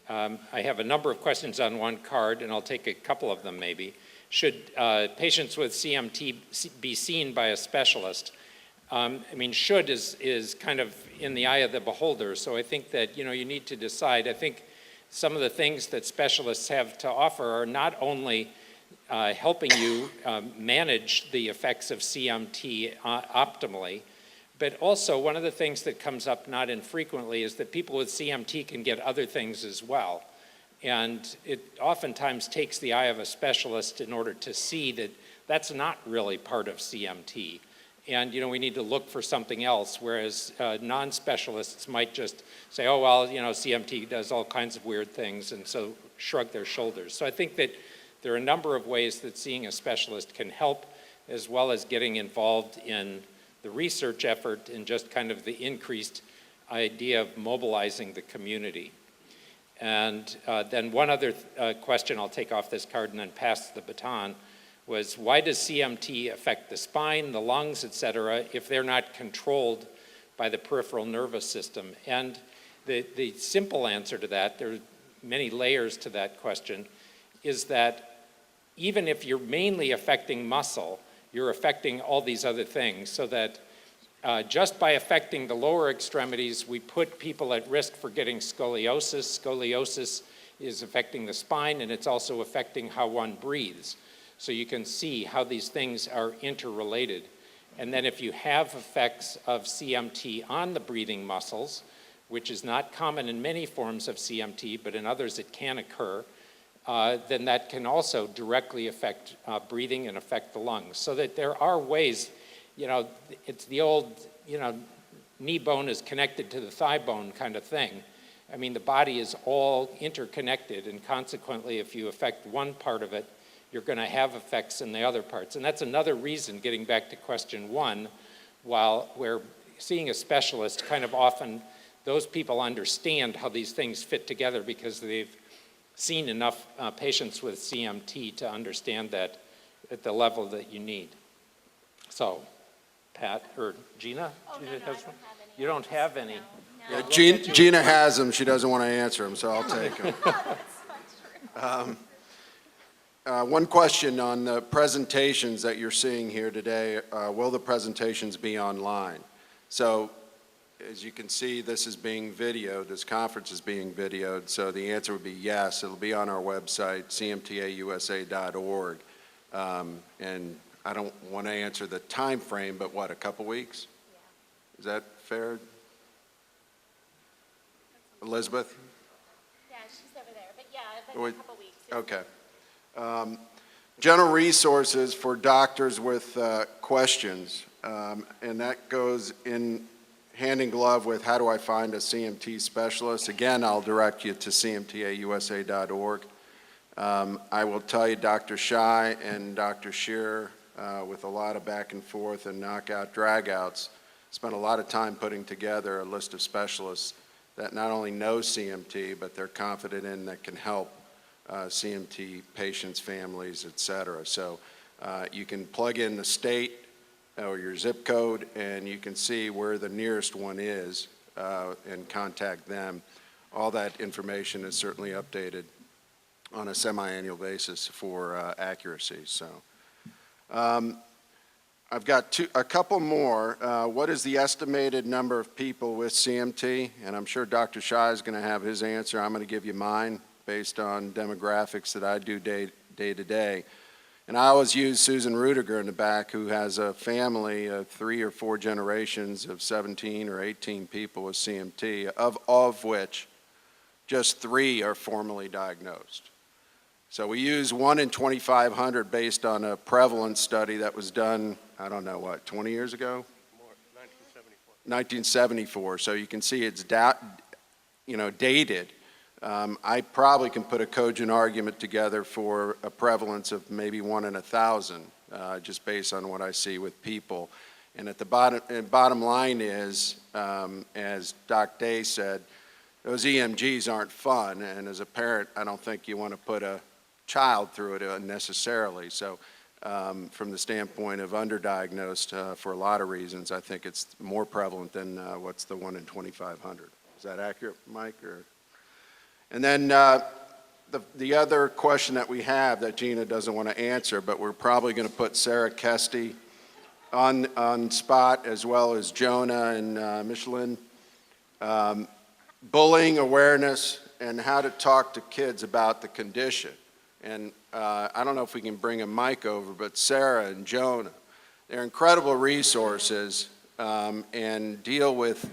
I have a number of questions on one card, and I'll take a couple of them maybe. Should patients with CMT be seen by a specialist? I mean, should is kind of in the eye of the beholder, so I think that, you need to decide. I think some of the things that specialists have to offer are not only helping you manage the effects of CMT optimally, but also one of the things that comes up not infrequently is that people with CMT can get other things as well. And it oftentimes takes the eye of a specialist in order to see that that's not really part of CMT. And we need to look for something else, whereas non-specialists might just say, oh, well, CMT does all kinds of weird things, and so shrug their shoulders. So I think that there are a number of ways that seeing a specialist can help, as well as getting involved in the research effort and just kind of the increased idea of mobilizing the community. And then one other question I'll take off this card and then pass the baton was, why does CMT affect the spine, the lungs, et cetera, if they're not controlled by the peripheral nervous system? And the simple answer to that, there are many layers to that question, is that even if you're mainly affecting muscle, you're affecting all these other things, so that just by affecting the lower extremities, we put people at risk for getting scoliosis. Scoliosis is affecting the spine, and it's also affecting how one breathes. So you can see how these things are interrelated. And then if you have effects of CMT on the breathing muscles, which is not common in many forms of CMT, but in others it can occur, then that can also directly affect breathing and affect the lungs. So that there are ways, it's the old, knee bone is connected to the thigh bone kind of thing. I mean, the body is all interconnected, and consequently, if you affect one part of it, you're going to have effects in the other parts. And that's another reason, getting back to question one, while we're seeing a specialist, kind of often those people understand how these things fit together because they've seen enough patients with CMT to understand that at the level that you need. So, Pat, or Gina? Oh, Gina no, I don't have any. You don't have any? No. Yeah, Gina has them. She doesn't want to answer them, so I'll take them. That's true. One question on the presentations that you're seeing here today. Will the presentations be online? So, as you can see, this is being videoed. This conference is being videoed. So the answer would be yes. It'll be on our website, cmtausa.org. And I don't want to answer the time frame, but what, a couple weeks? Yeah. Is that fair? Elizabeth? Yeah, she's over there. But yeah, it's like a couple weeks. Okay. General resources for doctors with questions, and that goes in hand in glove with how do I find a CMT specialist. Again, I'll direct you to cmtausa.org. I will tell you Dr. Shai and Dr. Shearer, with a lot of back and forth and knockout dragouts, spent a lot of time putting together a list of specialists that not only know CMT, but they're confident in that can help CMT patients, families, et cetera. So you can plug in the state or your zip code and you can see where the nearest one is and contact them. All that information is certainly updated on a semi-annual basis for accuracy. So I've got a couple more. What is the estimated number of people with CMT? And I'm sure Dr. Shai is going to have his answer. I'm going to give you mine based on demographics that I do day to day. And I always use Susan Rudiger in the back, who has a family of 3 or 4 generations of 17 or 18 people with CMT, of which just 3 are formally diagnosed. So we use 1 in 2,500 based on a prevalence study that was done, I don't know what, 20 years ago? 1974. So you can see it's dated. I probably can put a cogent argument together for a prevalence of maybe 1 in 1,000, just based on what I see with people. And at the bottom line is, as Doc Day said, those EMGs aren't fun, and as a parent, I don't think you want to put a child through it unnecessarily. So from the standpoint of underdiagnosed for a lot of reasons, I think it's more prevalent than what's the 1 in 2,500. Is that accurate, Mike? Or? And then the other question that we have that Gina doesn't want to answer, but we're probably going to put Sarah Kesty on spot, as well as Jonah and Michelin. Bullying awareness and how to talk to kids about the condition. And I don't know if we can bring a mic over, but Sarah and Jonah, they're incredible resources and deal with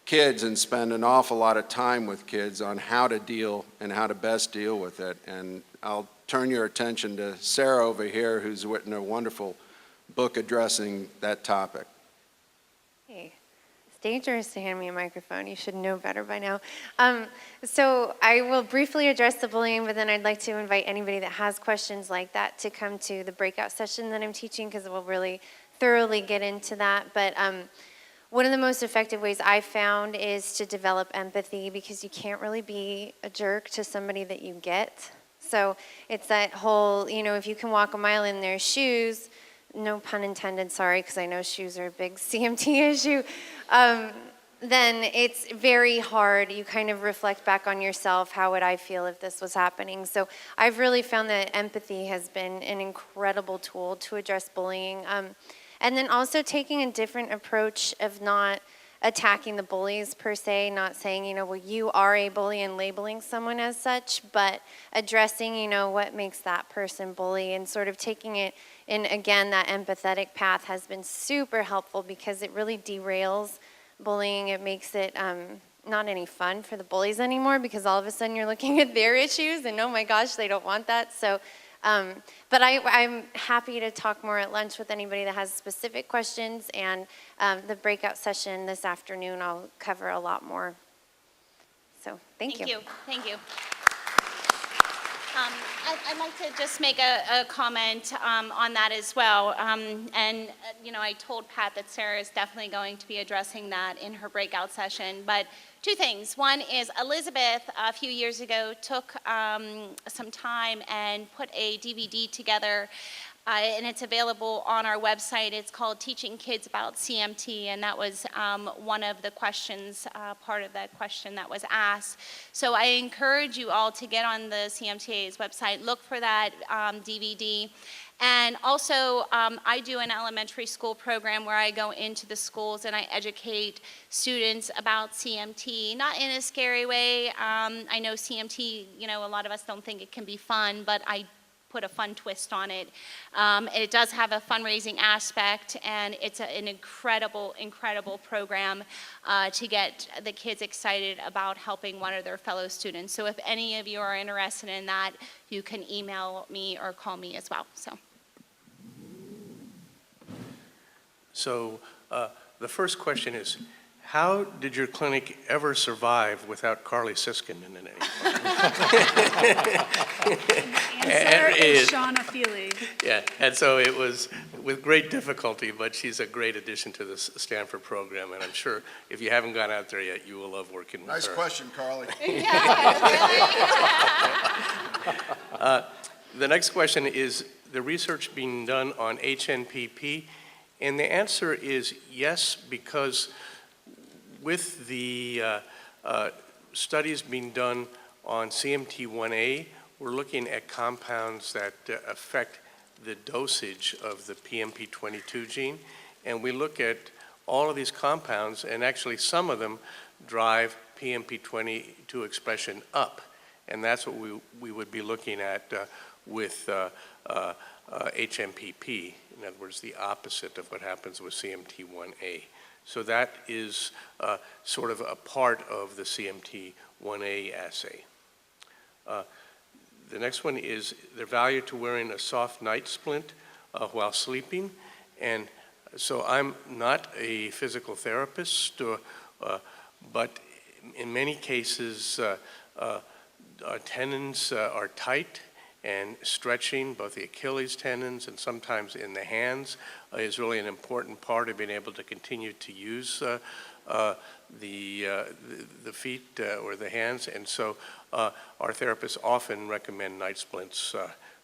kids and spend an awful lot of time with kids on how to deal and how to best deal with it. And I'll turn your attention to Sarah over here, who's written a wonderful book addressing that topic. Hey, it's dangerous to hand me a microphone. You should know better by now. So I will briefly address the bullying, but then I'd like to invite anybody that has questions like that to come to the breakout session that I'm teaching, because we'll really thoroughly get into that. But one of the most effective ways I've found is to develop empathy, because you can't really be a jerk to somebody that you get. So it's that whole, if you can walk a mile in their shoes, no pun intended, sorry, because I know shoes are a big CMT issue, then it's very hard. You kind of reflect back on yourself, how would I feel if this was happening? So I've really found that empathy has been an incredible tool to address bullying. And then also taking a different approach of not attacking the bullies per se, not saying, well, you are a bully and labeling someone as such, but addressing, what makes that person bully, and sort of taking it in, again, that empathetic path has been super helpful, because it really derails bullying. It makes it not any fun for the bullies anymore, because all of a sudden you're looking at their issues and, oh my gosh, they don't want that. So, but I'm happy to talk more at lunch with anybody that has specific questions, and the breakout session this afternoon, I'll cover a lot more. So thank you. Thank you. I'd like to just make a comment on that as well. I told Pat that Sarah is definitely going to be addressing that in her breakout session. But two things. One is Elizabeth, a few years ago, took some time and put a DVD together, and it's available on our website. It's called Teaching Kids About CMT, and that was one of the questions, part of that question that was asked. So I encourage you all to get on the CMTA's website, look for that DVD. And also, I do an elementary school program where I go into the schools and I educate students about CMT, not in a scary way. I know CMT, a lot of us don't think it can be fun, but I put a fun twist on it. It does have a fundraising aspect, and it's an incredible, incredible program to get the kids excited about helping one of their fellow students. So if any of you are interested in that, you can email me or call me as well. So the first question is, how did your clinic ever survive without Carly Siskin in it? Answer is Shauna Feely. Yeah, and so it was with great difficulty, but she's a great addition to the Stanford program, and I'm sure if you haven't gone out there yet, you will love working with her. Nice question, Carly. The next question is the research being done on HNPP, and the answer is yes, because with the studies being done on CMT1A, we're looking at compounds that affect the dosage of the PMP22 gene, and we look at all of these compounds, and actually some of them drive PMP22 expression up, and that's what we would be looking at with HMPP, in other words, the opposite of what happens with CMT1A. So that is sort of a part of the CMT1A assay. The next one is the value to wearing a soft night splint while sleeping. And so I'm not a physical therapist, but in many cases, tendons are tight, and stretching, both the Achilles tendons and sometimes in the hands, is really an important part of being able to continue to use the feet or the hands. And so our therapists often recommend night splints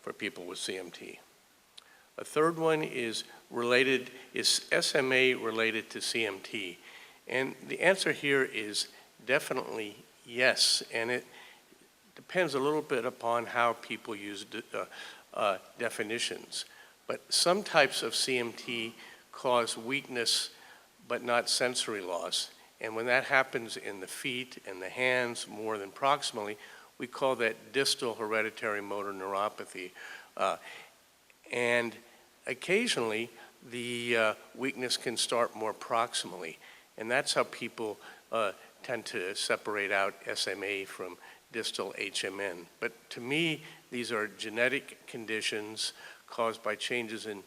for people with CMT. A third one is SMA related to CMT? And the answer here is definitely yes. And depends a little bit upon how people use definitions. But some types of CMT cause weakness but not sensory loss. And when that happens in the feet and the hands more than proximally, we call that distal hereditary motor neuropathy. And occasionally, the weakness can start more proximally. And that's how people tend to separate out SMA from distal HMN. But to me, these are genetic conditions caused by changes in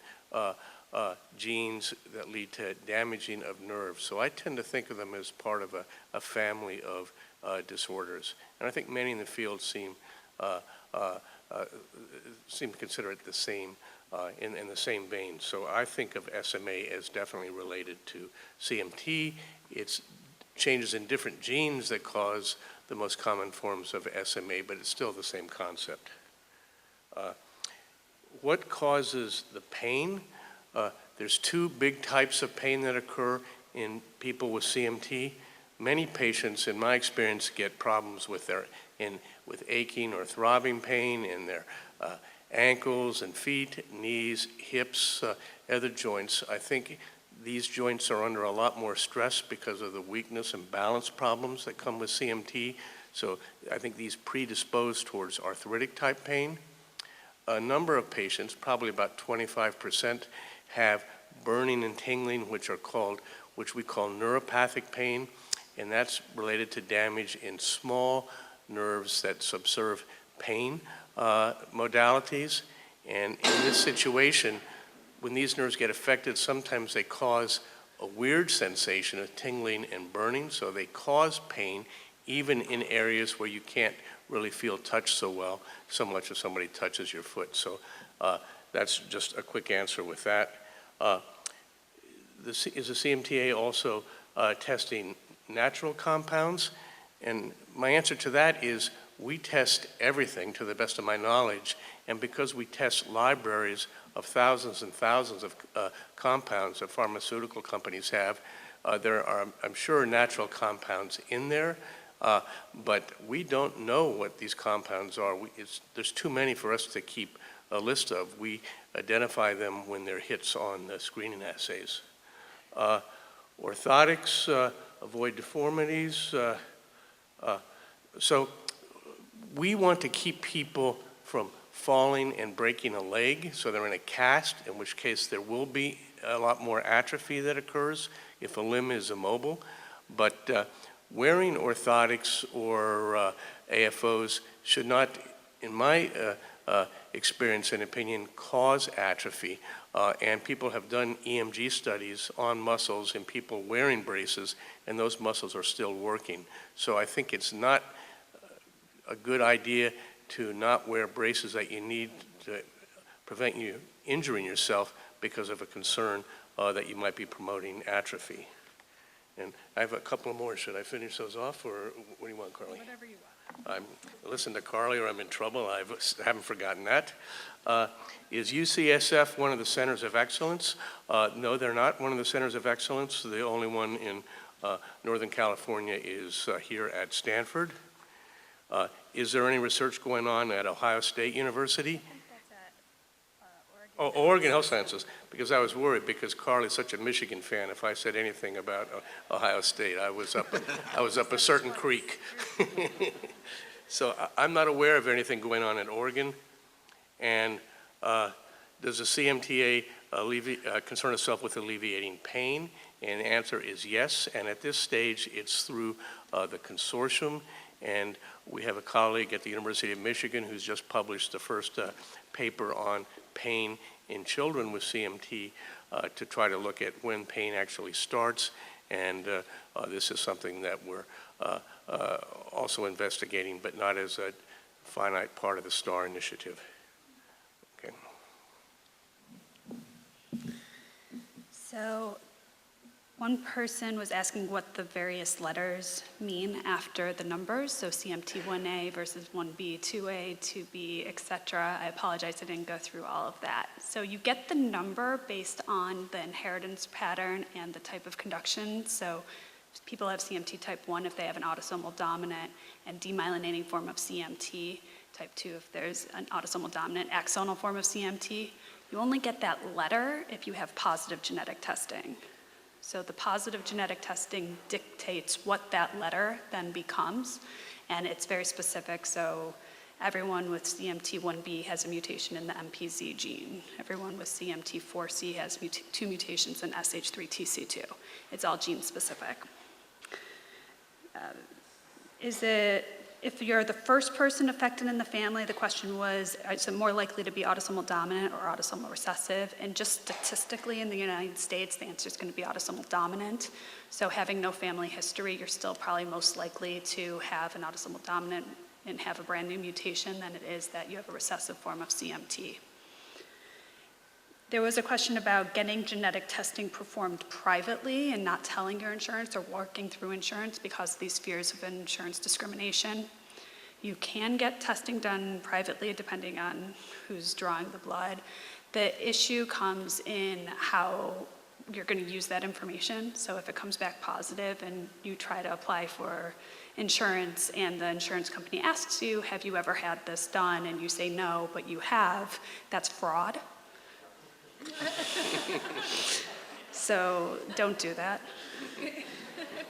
genes that lead to damaging of nerves. So I tend to think of them as part of a family of disorders. And I think many in the field seem to consider it the same, in the same vein. So I think of SMA as definitely related to CMT. It's changes in different genes that cause the most common forms of SMA, but it's still the same concept. What causes the pain? There's two big types of pain that occur in people with CMT. Many patients, in my experience, get problems with with aching or throbbing pain in their ankles and feet, knees, hips, other joints. I think these joints are under a lot more stress because of the weakness and balance problems that come with CMT. So I think these predispose towards arthritic type pain. A number of patients, probably about 25%, have burning and tingling, which we call neuropathic pain, and that's related to damage in small nerves that subserve pain modalities. And in this situation, when these nerves get affected, sometimes they cause a weird sensation of tingling and burning, so they cause pain even in areas where you can't really feel touch so well, so much as somebody touches your foot. So that's just a quick answer with that. Is the CMTA also testing natural compounds? And my answer to that is we test everything to the best of my knowledge, and because we test libraries of thousands and thousands of compounds that pharmaceutical companies have, there are, I'm sure, natural compounds in there, but we don't know what these compounds are. There's too many for us to keep a list of. We identify them when they're hits on the screening assays. Orthotics, avoid deformities. So we want to keep people from falling and breaking a leg, so they're in a cast, in which case there will be a lot more atrophy that occurs if a limb is immobile. But wearing orthotics or AFOs should not, in my experience and opinion, cause atrophy. And people have done EMG studies on muscles in people wearing braces, and those muscles are still working. So I think it's not a good idea to not wear braces that you need to prevent you injuring yourself because of a concern that you might be promoting atrophy. And I have a couple more. Should I finish those off, or what do you want, Carly? Whatever you want. Listen to Carly or I'm in trouble. I haven't forgotten that. Is Ucsf one of the centers of excellence? No, they're not one of the centers of excellence. The only one in Northern California is here at Stanford. Is there any research going on at Ohio State University? I think that's at Oregon. Oh, Oregon Health Sciences, because I was worried because Carly's such a Michigan fan. If I said anything about Ohio State, I was up a certain creek. So I'm not aware of anything going on in Oregon. And does the CMTA concern itself with alleviating pain? And the answer is yes. And at this stage, it's through the consortium. And we have a colleague at the University of Michigan who's just published the first paper on pain in children with CMT to try to look at when pain actually starts. And this is something that we're also investigating, but not as a finite part of the STAR initiative. Okay. So one person was asking what the various letters mean after the numbers, so CMT1A versus 1B, 2A, 2B, etc. I apologize, I didn't go through all of that. So you get the number based on the inheritance pattern and the type of conduction. So people have CMT type 1 if they have an autosomal dominant and demyelinating form of CMT. Type 2 if there's an autosomal dominant axonal form of CMT. You only get that letter if you have positive genetic testing. So the positive genetic testing dictates what that letter then becomes, and it's very specific. So everyone with CMT1B has a mutation in the MPZ gene. Everyone with CMT4C has 2 mutations in SH3TC2. It's all gene specific. If you're the first person affected in the family, the question was, is it more likely to be autosomal dominant or autosomal recessive? And just statistically in the United States, the answer is going to be autosomal dominant. So having no family history, you're still probably most likely to have an autosomal dominant and have a brand new mutation than it is that you have a recessive form of CMT. There was a question about getting genetic testing performed privately and not telling your insurance or working through insurance because of these fears of insurance discrimination. You can get testing done privately depending on who's drawing the blood. The issue comes in how you're going to use that information. So if it comes back positive and you try to apply for insurance and the insurance company asks you, have you ever had this done? And you say no, but you have, that's fraud. So don't do that.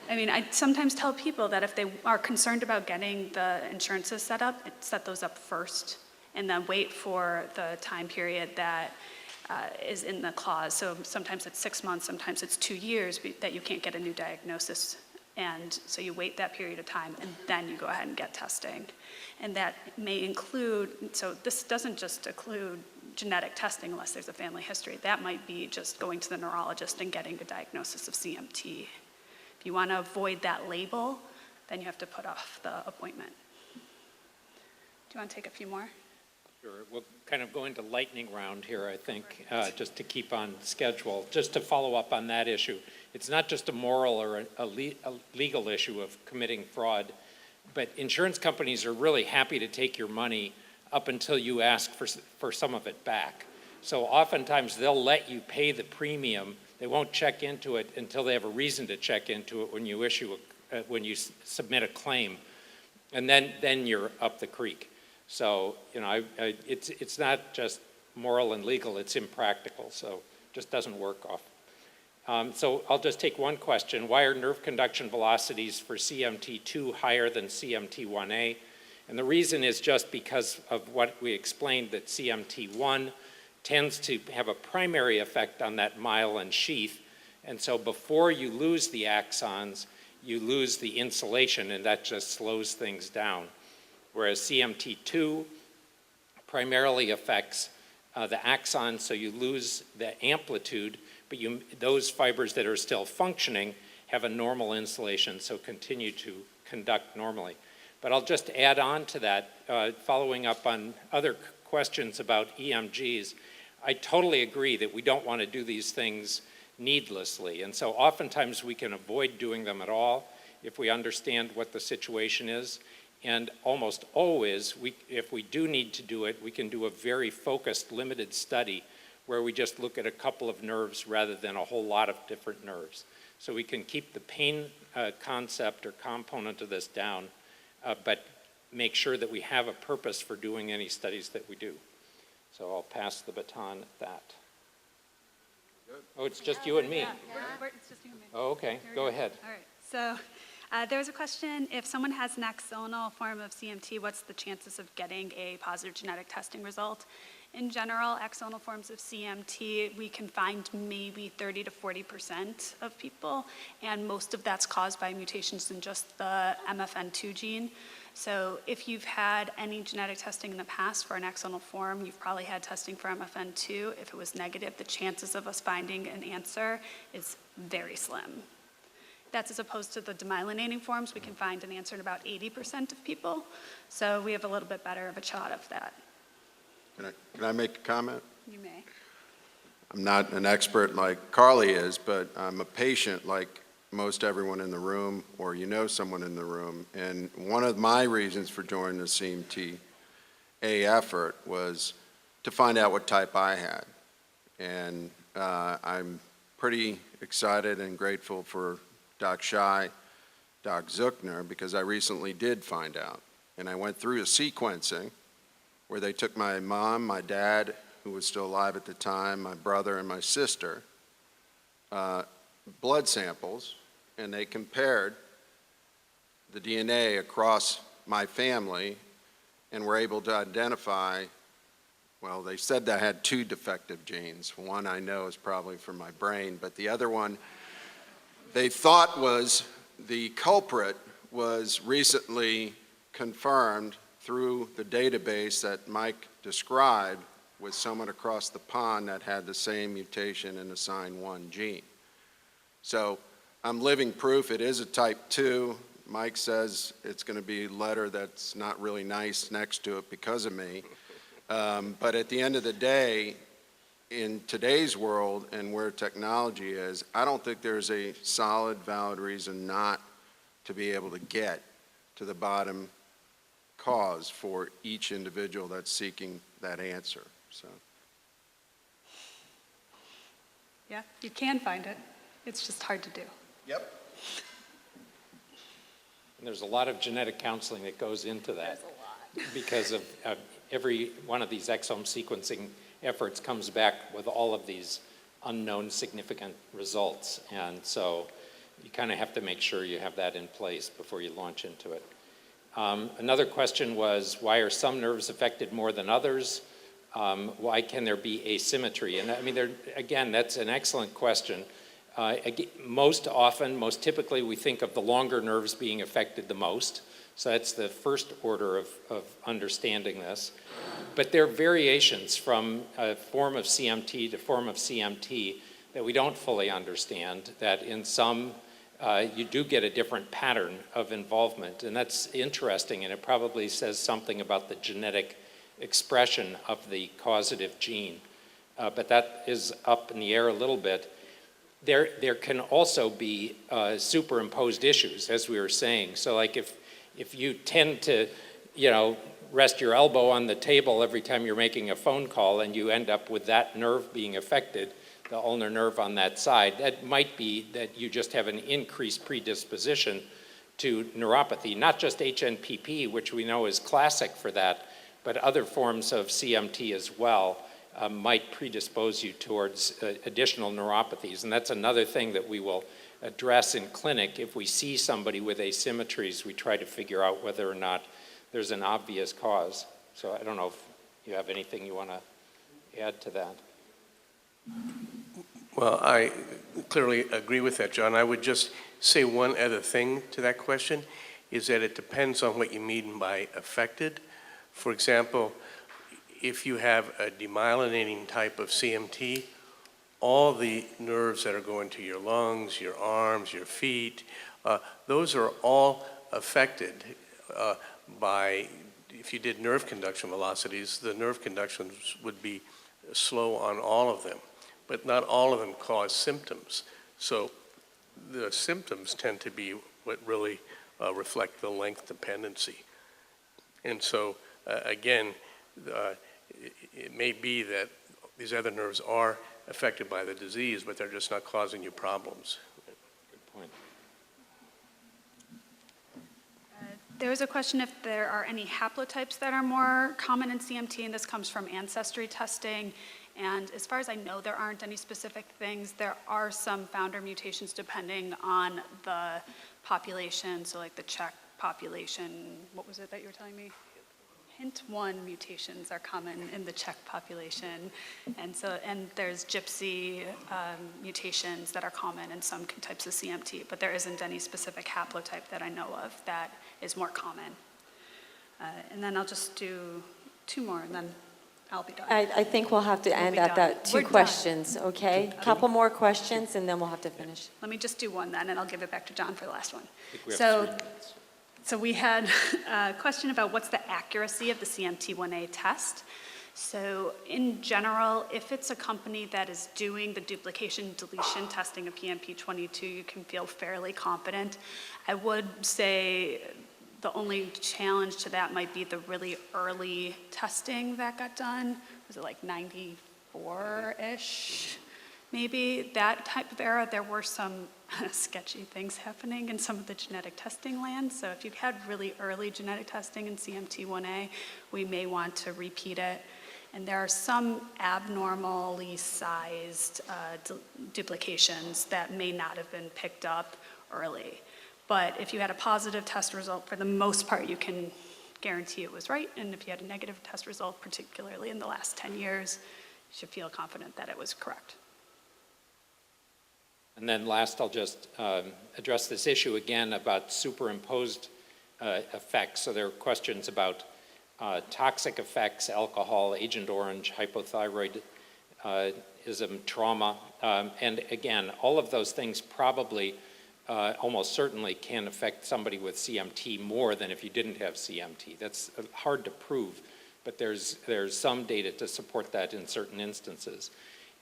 I mean, I sometimes tell people that if they are concerned about getting the insurances set up, set those up first and then wait for the time period that is in the clause. So sometimes it's 6 months, sometimes it's 2 years that you can't get a new diagnosis. And so you wait that period of time and then you go ahead and get testing. And that may include, so this doesn't just include genetic testing unless there's a family history. That might be just going to the neurologist and getting a diagnosis of CMT. If you want to avoid that label, then you have to put off the appointment. Do you want to take a few more? Sure. We'll kind of go into lightning round here, I think, just to keep on schedule. Just to follow up on that issue, it's not just a moral or a legal issue of committing fraud, but insurance companies are really happy to take your money up until you ask for some of it back. So oftentimes they'll let you pay the premium. They won't check into it until they have a reason to check into it when you when you submit a claim, and then you're up the creek. So it's not just moral and legal; it's impractical. So it just doesn't work off. So I'll just take one question: why are nerve conduction velocities for CMT2 higher than CMT1A? And the reason is just because of what we explained, that CMT1 tends to have a primary effect on that myelin sheath. And so before you lose the axons, you lose the insulation, and that just slows things down. Whereas CMT2 primarily affects the axon, so you lose the amplitude, but those fibers that are still functioning have a normal insulation, so continue to conduct normally. But I'll just add on to that, following up on other questions about EMGs. I totally agree that we don't want to do these things needlessly. And so oftentimes we can avoid doing them at all if we understand what the situation is. And almost always, if we do need to do it, we can do a very focused, limited study where we just look at a couple of nerves rather than a whole lot of different nerves. So we can keep the pain concept or component of this down, but make sure that we have a purpose for doing any studies that we do. So I'll pass the baton at that. Oh, it's just you and me. It's just you and me. Oh, okay, go ahead. All right, so there was a question, if someone has an axonal form of CMT, what's the chances of getting a positive genetic testing result? In general, axonal forms of CMT, we can find maybe 30 to 40% of people, and most of that's caused by mutations in just the MFN2 gene. So if you've had any genetic testing in the past for an axonal form, you've probably had testing for MFN2. If it was negative, the chances of us finding an answer is very slim. That's as opposed to the demyelinating forms, we can find an answer in about 80% of people. So we have a little bit better of a shot of that. Can I make a comment? You may. I'm not an expert like Carly is, but I'm a patient like most everyone in the room, or someone in the room. And one of my reasons for joining the CMT effort was to find out what type I had. And I'm pretty excited and grateful for Doc Schei, Doc Zuckner, because I recently did find out. And I went through a sequencing where they took my mom, my dad, who was still alive at the time, my brother and my sister, blood samples, and they compared the DNA across my family and were able to identify, well, they said that I had 2 defective genes. One I know is probably from my brain, but the other one they thought was the culprit was recently confirmed through the database that Mike described with someone across the pond that had the same mutation in the SIGN1 gene. So I'm living proof it is a type 2. Mike says it's going to be a letter that's not really nice next to it because of me. But at the end of the day, in today's world and where technology is, I don't think there's a solid, valid reason not to be able to get to the bottom cause for each individual that's seeking that answer. So, Yeah, you can find it. It's just hard to do. yep. And there's a lot of genetic counseling that goes into that. Because of every one of these exome sequencing efforts comes back with all of these unknown significant results. And so you kind of have to make sure you have that in place before you launch into it. Another question was, why are some nerves affected more than others? Why can there be asymmetry? And I mean, again, that's an excellent question. Most often, most typically, we think of the longer nerves being affected the most. So that's the first order of understanding this. But there are variations from a form of CMT to form of CMT that we don't fully understand, that in some you do get a different pattern of involvement. And that's interesting, and it probably says something about the genetic expression of the causative gene. But that is up in the air a little bit. There can also be superimposed issues, as we were saying. So like if you tend to, rest your elbow on the table every time you're making a phone call and you end up with that nerve being affected, the ulnar nerve on that side, that might be that you just have an increased predisposition to neuropathy, not just HNPP, which we know is classic for that, but other forms of CMT as well might predispose you towards additional neuropathies. And that's another thing that we will address in clinic. If we see somebody with asymmetries, we try to figure out whether or not there's an obvious cause. So I don't know if you have anything you want to add to that. Well, I clearly agree with that, John. I would just say one other thing to that question, is that it depends on what you mean by affected. For example, if you have a demyelinating type of CMT, all the nerves that are going to your lungs, your arms, your feet, those are all affected by, if you did nerve conduction velocities, the nerve conductions would be slow on all of them, but not all of them cause symptoms. So the symptoms tend to be what really reflect the length dependency. And so, again, it may be that these other nerves are affected by the disease, but they're just not causing you problems. Good point. There was a question if there are any haplotypes that are more common in CMT, and this comes from ancestry testing. And as far as I know, there aren't any specific things. There are some founder mutations depending on the population. So like the Czech population, what was it that you were telling me? Hint1 mutations are common in the Czech population. And there's gypsy mutations that are common in some types of CMT, but there isn't any specific haplotype that I know of that is more common. And then I'll just do 2 more, and then I'll be done. I think we'll have to We'll end be at done. that 2 We're done. questions, okay? Couple more questions, and then we'll have to finish. Let me just do one then, and I'll give it back to John for the last one. I think we have 3 minutes. So we had a question about what's the accuracy of the CMT1A test. So in general, if it's a company that is doing the duplication deletion testing of PMP22, you can feel fairly confident. I would say the only challenge to that might be the really early testing that got done. Was it like 94-ish? maybe that type of error. There were some sketchy things happening in some of the genetic testing land. So if you had really early genetic testing in CMT1A, we may want to repeat it. And there are some abnormally sized duplications that may not have been picked up early. But if you had a positive test result, for the most part, you can guarantee it was right. And if you had a negative test result, particularly in the last 10 years, you should feel confident that it was correct. And then last, I'll just address this issue again about superimposed effects. So there are questions about toxic effects, alcohol, Agent Orange, hypothyroidism, trauma. And again, all of those things probably almost certainly can affect somebody with CMT more than if you didn't have CMT. That's hard to prove, but there's some data to support that in certain instances.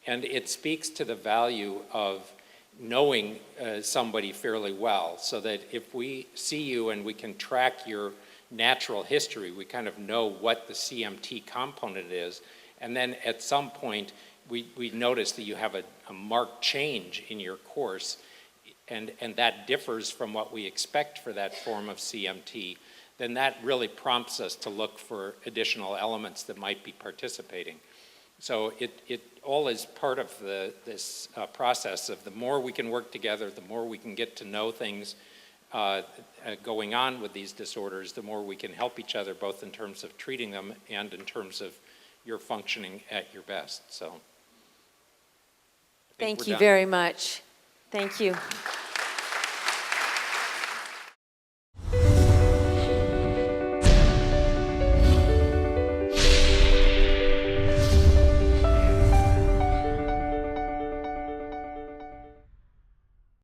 And it speaks to the value of knowing somebody fairly well, so that if we see you and we can track your natural history, we kind of know what the CMT component is, and then at some point we notice that you have a marked change in your course, and that differs from what we expect for that form of CMT, then that really prompts us to look for additional elements that might be participating. So it all is part of this process of the more we can work together, the more we can get to know things going on with these disorders, the more we can help each other, both in terms of treating them and in terms of your functioning at your best. So, Thank we're you done. very much. Thank you.